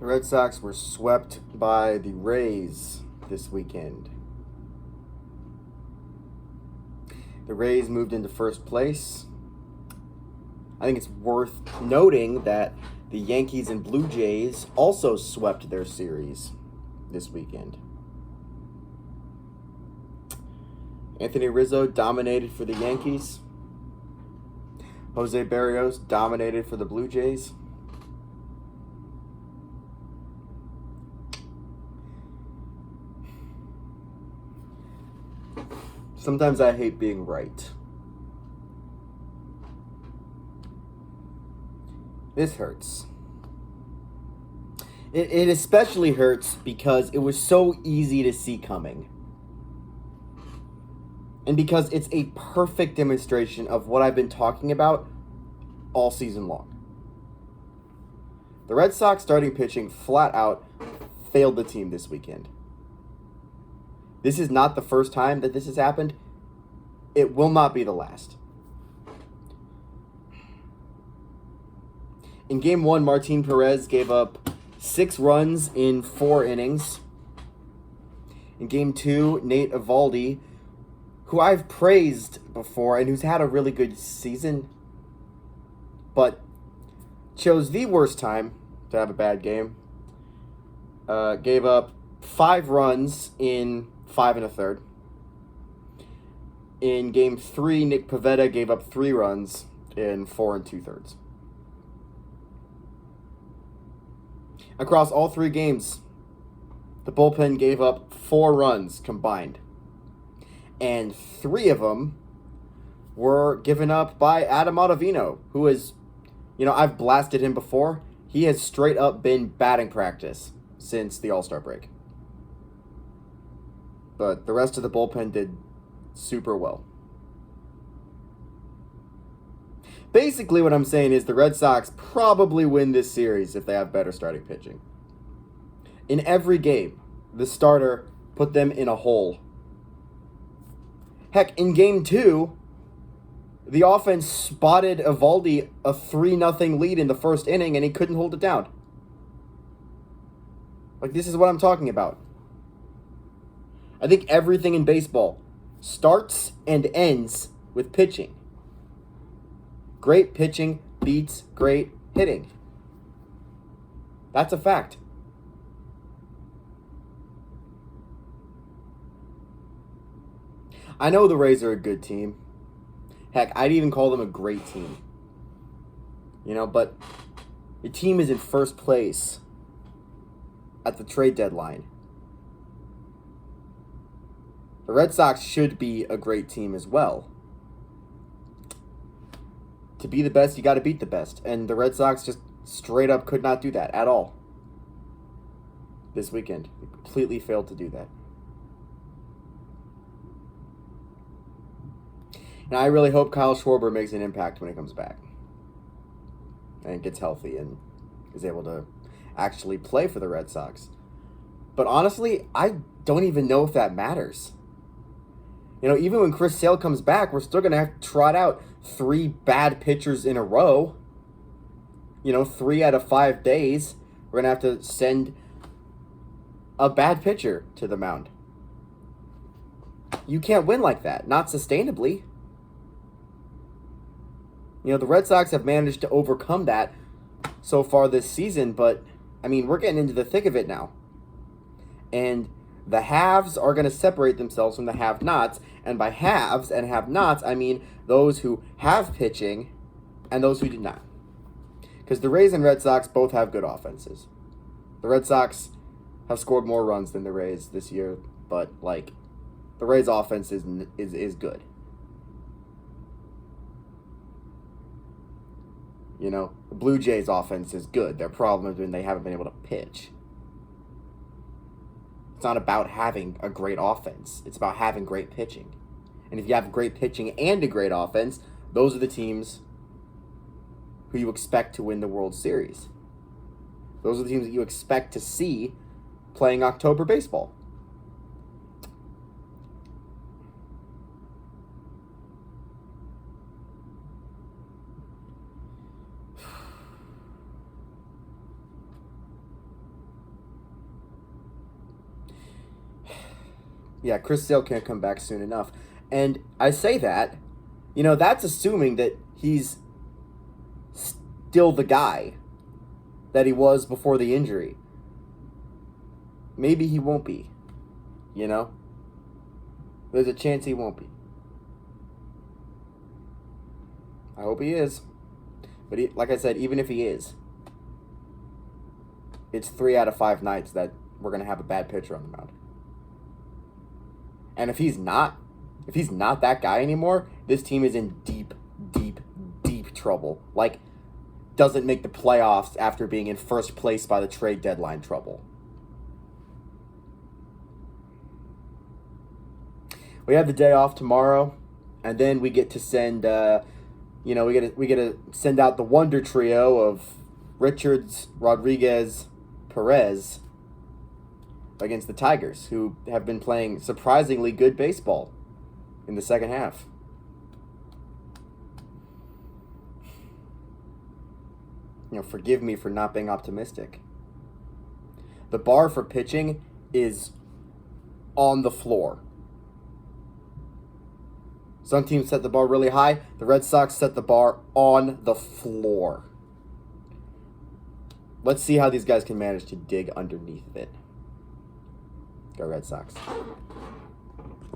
The Red Sox were swept by the Rays this weekend. The Rays moved into first place. I think it's worth noting that the Yankees and Blue Jays also swept their series this weekend. Anthony Rizzo dominated for the Yankees. Jose Barrios dominated for the Blue Jays. Sometimes I hate being right. This hurts. It especially hurts because it was so easy to see coming. And because it's a perfect demonstration of what I've been talking about all season long. The Red Sox starting pitching flat out failed the team this weekend. This is not the first time that this has happened. It will not be the last. In Game 1, Martin Perez gave up 6 runs in 4 innings. In Game 2, Nate Eovaldi, who I've praised before and who's had a really good season, but chose the worst time to have a bad game, gave up 5 runs in 5 1/3. In Game 3, Nick Pivetta gave up 3 runs in 4 2/3. Across all 3 games, the bullpen gave up 4 runs combined. And 3 of them were given up by Adam Ottavino, who is, I've blasted him before. He has straight up been batting practice since the All-Star break. But the rest of the bullpen did super well. Basically, what I'm saying is the Red Sox probably win this series if they have better starting pitching. In every game, the starter put them in a hole. Heck, in Game 2, the offense spotted Eovaldi a 3-0 lead in the first inning, and he couldn't hold it down. This is what I'm talking about. I think everything in baseball starts and ends with pitching. Great pitching beats great hitting. That's a fact. I know the Rays are a good team. Heck, I'd even call them a great team. But your team is in first place at the trade deadline. The Red Sox should be a great team as well. To be the best, you got to beat the best. And the Red Sox just straight up could not do that at all this weekend. They completely failed to do that. And I really hope Kyle Schwarber makes an impact when he comes back and gets healthy and is able to actually play for the Red Sox. But honestly, I don't even know if that matters. Even when Chris Sale comes back, we're still going to have to trot out 3 bad pitchers in a row. 3 out of 5 days, we're going to have to send a bad pitcher to the mound. You can't win like that, not sustainably. The Red Sox have managed to overcome that so far this season, but, we're getting into the thick of it now. And the haves are going to separate themselves from the have-nots, and by haves and have-nots, I mean those who have pitching and those who do not. Because the Rays and Red Sox both have good offenses. The Red Sox have scored more runs than the Rays this year, but, the Rays' offense is good. The Blue Jays' offense is good. Their problem has been they haven't been able to pitch. It's not about having a great offense. It's about having great pitching. And if you have great pitching and a great offense, those are the teams who you expect to win the World Series. Those are the teams that you expect to see playing October baseball. Yeah, Chris Sale can't come back soon enough. And I say that, that's assuming that he's still the guy that he was before the injury. Maybe he won't be, There's a chance he won't be. I hope he is. But like I said, even if he is, it's 3 out of 5 nights that we're going to have a bad pitcher on the mound. And if he's not that guy anymore, this team is in deep, deep, deep trouble. Like, doesn't make the playoffs after being in first place by the trade deadline trouble. We have the day off tomorrow, and then we get to send, we get to send out the wonder trio of Richards, Rodriguez, Perez against the Tigers, who have been playing surprisingly good baseball in the second half. Forgive me for not being optimistic. The bar for pitching is on the floor. Some teams set the bar really high. The Red Sox set the bar on the floor. Let's see how these guys can manage to dig underneath it. Go Red Sox.